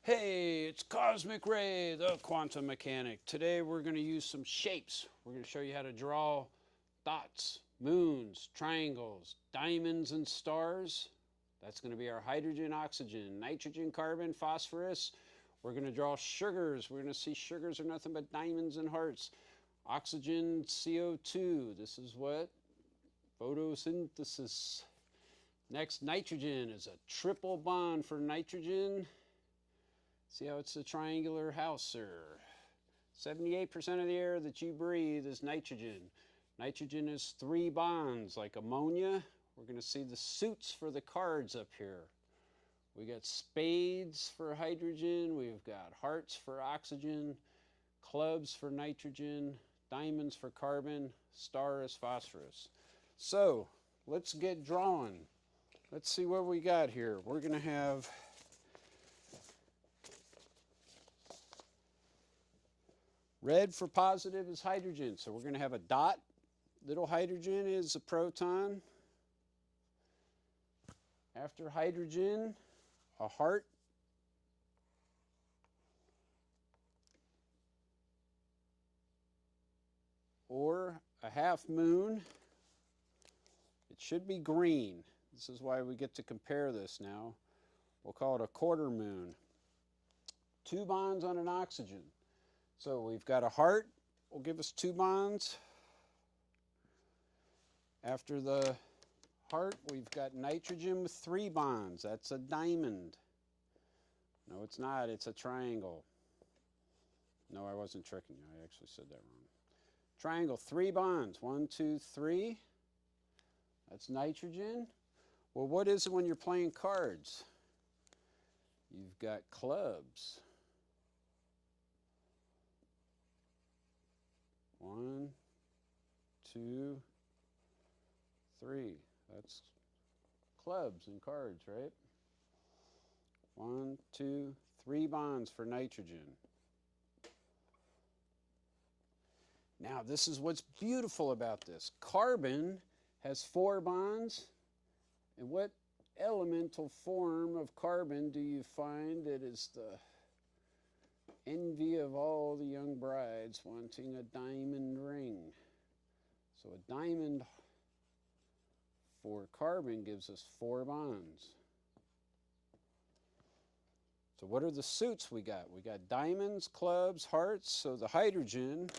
Hey, it's Cosmic Ray, the quantum mechanic. Today we're going to use some shapes. We're going to show you how to draw dots, moons, triangles, diamonds, and stars. That's going to be our hydrogen, oxygen, nitrogen, carbon, phosphorus. We're going to draw sugars. We're going to see sugars are nothing but diamonds and hearts. Oxygen, CO2. This is what? Photosynthesis. Next, nitrogen is a triple bond for nitrogen. See how it's a triangular house there. 78% of the air that you breathe is nitrogen. Nitrogen is 3 bonds like ammonia. We're going to see the suits for the cards up here. We got spades for hydrogen. We've got hearts for oxygen, clubs for nitrogen, diamonds for carbon, star is phosphorus. So let's get drawing. Let's see what we got here. We're going to have red for positive is hydrogen, so we're going to have a dot. Little hydrogen is a proton. After hydrogen, a heart. Or a half moon. It should be green. This is why we get to compare this now. We'll call it a quarter moon. 2 bonds on an oxygen. So we've got a heart, will give us 2 bonds. After the heart, we've got nitrogen with 3 bonds. That's a diamond. No, it's not. It's a triangle. No, I wasn't tricking you. I actually said that wrong. Triangle, 3 bonds. 1, 2, 3. That's nitrogen. Well, what is it when you're playing cards? You've got clubs. 1, 2, 3. That's clubs and cards, right? 1, 2, 3 bonds for nitrogen. Now, this is what's beautiful about this. Carbon has 4 bonds. And what elemental form of carbon do you find that is the envy of all the young brides wanting a diamond ring? So a diamond for carbon gives us 4 bonds. So what are the suits we got? We got diamonds, clubs, hearts. So the hydrogen,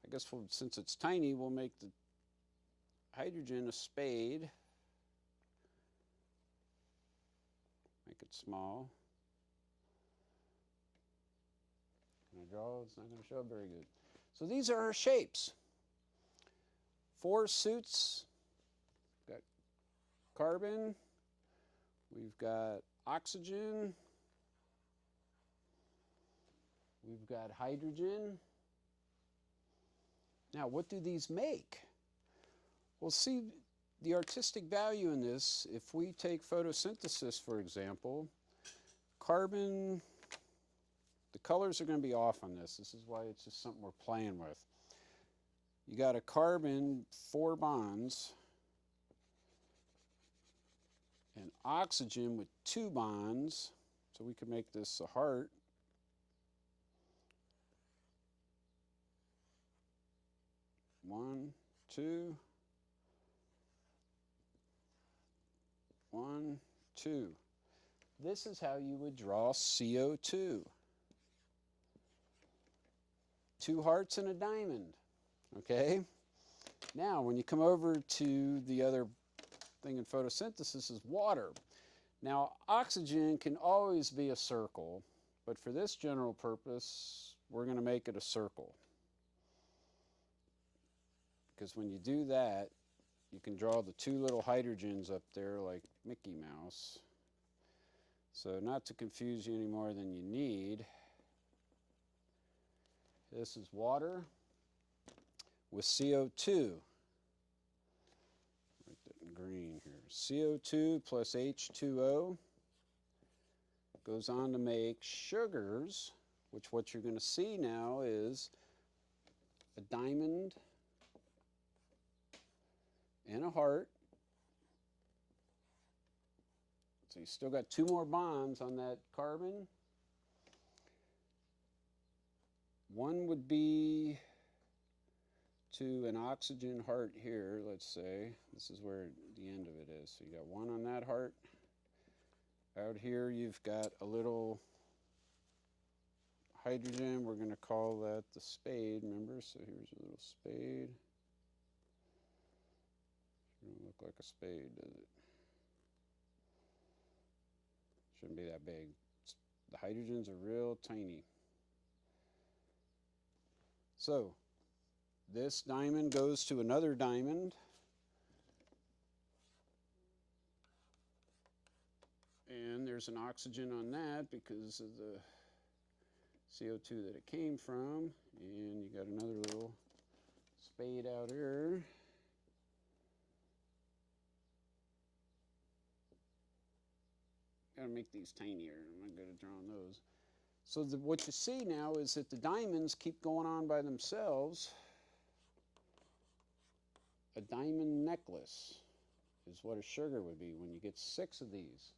I guess since it's tiny, we'll make the hydrogen a spade. Make it small. Can I draw? It's not going to show up very good. So these are our shapes. 4 suits. We've got carbon. We've got oxygen. We've got hydrogen. Now, what do these make? Well, see, the artistic value in this, if we take photosynthesis, for example, carbon, the colors are going to be off on this. This is why it's just something we're playing with. You got a carbon, 4 bonds, and oxygen with 2 bonds. So we could make this a heart. One, 2. 1, 2. This is how you would draw CO2. 2 hearts and a diamond. Okay? Now, when you come over to the other thing in photosynthesis is water. Now, oxygen can always be a circle, but for this general purpose, we're going to make it a circle. Because when you do that, you can draw the 2 little hydrogens up there like Mickey Mouse. So not to confuse you any more than you need, this is water with CO2. Write that in green here. CO2 plus H2O goes on to make sugars, which what you're going to see now is a diamond and a heart. So you still got 2 more bonds on that carbon. One would be to an oxygen heart here, let's say. This is where the end of it is. So you got one on that heart. Out here you've got a little hydrogen. We're going to call that the spade, remember? So here's a little spade. Doesn't look like a spade, does it? Shouldn't be that big. The hydrogens are real tiny. So this diamond goes to another diamond. And there's an oxygen on that because of the CO2 that it came from. And you got another little spade out here. Gotta make these tinier. I'm not good at drawing those. So what you see now is that the diamonds keep going on by themselves. A diamond necklace is what a sugar would be when you get 6 of these.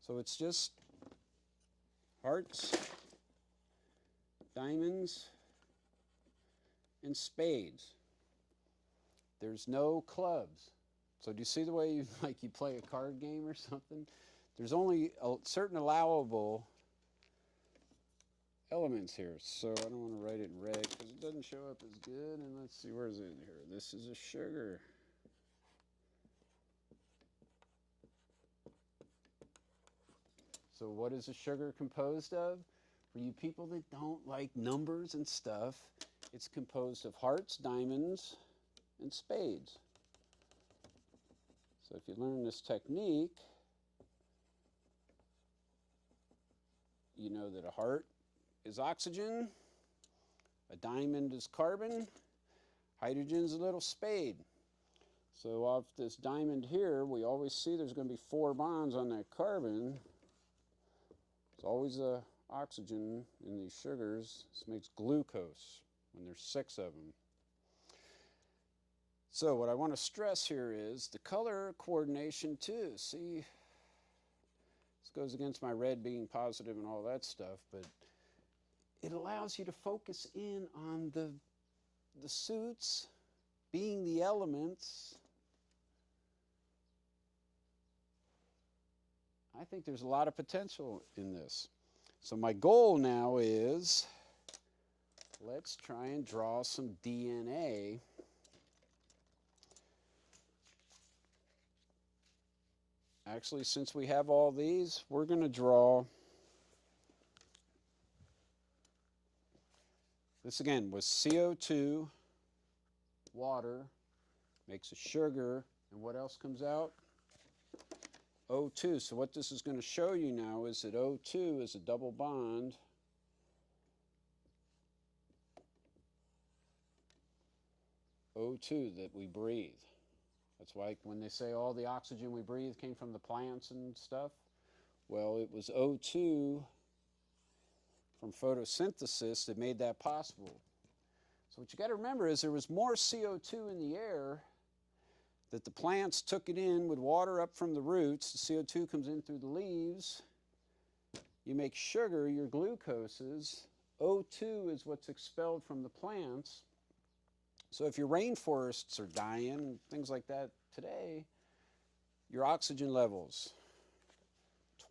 So it's just hearts, diamonds, and spades. There's no clubs. So do you see the way you play a card game or something? There's only a certain allowable elements here. So I don't want to write it in red because it doesn't show up as good. And let's see, where is it in here? This is a sugar. So what is a sugar composed of? For you people that don't like numbers and stuff, it's composed of hearts, diamonds, and spades. So if you learn this technique, you know that a heart is oxygen, a diamond is carbon, hydrogen's a little spade. So off this diamond here, we always see there's going to be 4 bonds on that carbon. There's always a oxygen in these sugars. This makes glucose when there's 6 of them. So what I want to stress here is the color coordination too. See, this goes against my red being positive and all that stuff, but it allows you to focus in on the suits being the elements. I think there's a lot of potential in this. So my goal now is, let's try and draw some DNA. Actually, since we have all these, we're going to draw. This again was CO2, water, makes a sugar, and what else comes out? O2. So what this is going to show you now is that O2 is a double bond O2 that we breathe. That's why when they say all the oxygen we breathe came from the plants and stuff, well, it was O2 from photosynthesis that made that possible. So what you got to remember is there was more CO2 in the air that the plants took it in with water up from the roots. The CO2 comes in through the leaves. You make sugar, your glucoses. O2 is what's expelled from the plants. So if your rainforests are dying, things like that today, your oxygen levels,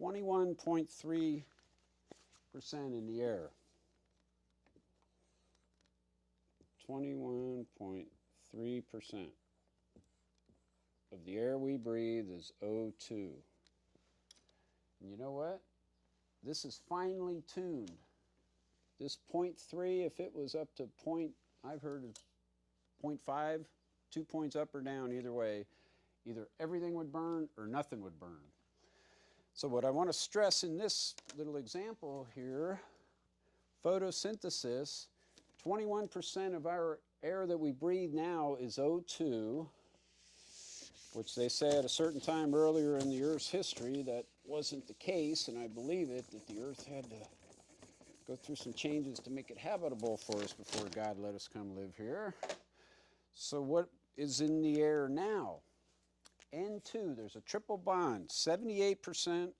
21.3% in the air. 21.3% of the air we breathe is O2. And you know what? This is finely tuned. This 0.3, if it was up to I've heard of 0.5, 2 points up or down, either way, either everything would burn or nothing would burn. So what I want to stress in this little example here, photosynthesis, 21% of our air that we breathe now is O2, which they say at a certain time earlier in the Earth's history that wasn't the case, and I believe it, that the Earth had to go through some changes to make it habitable for us before God let us come live here. So what is in the air now? N2, there's a triple bond, 78%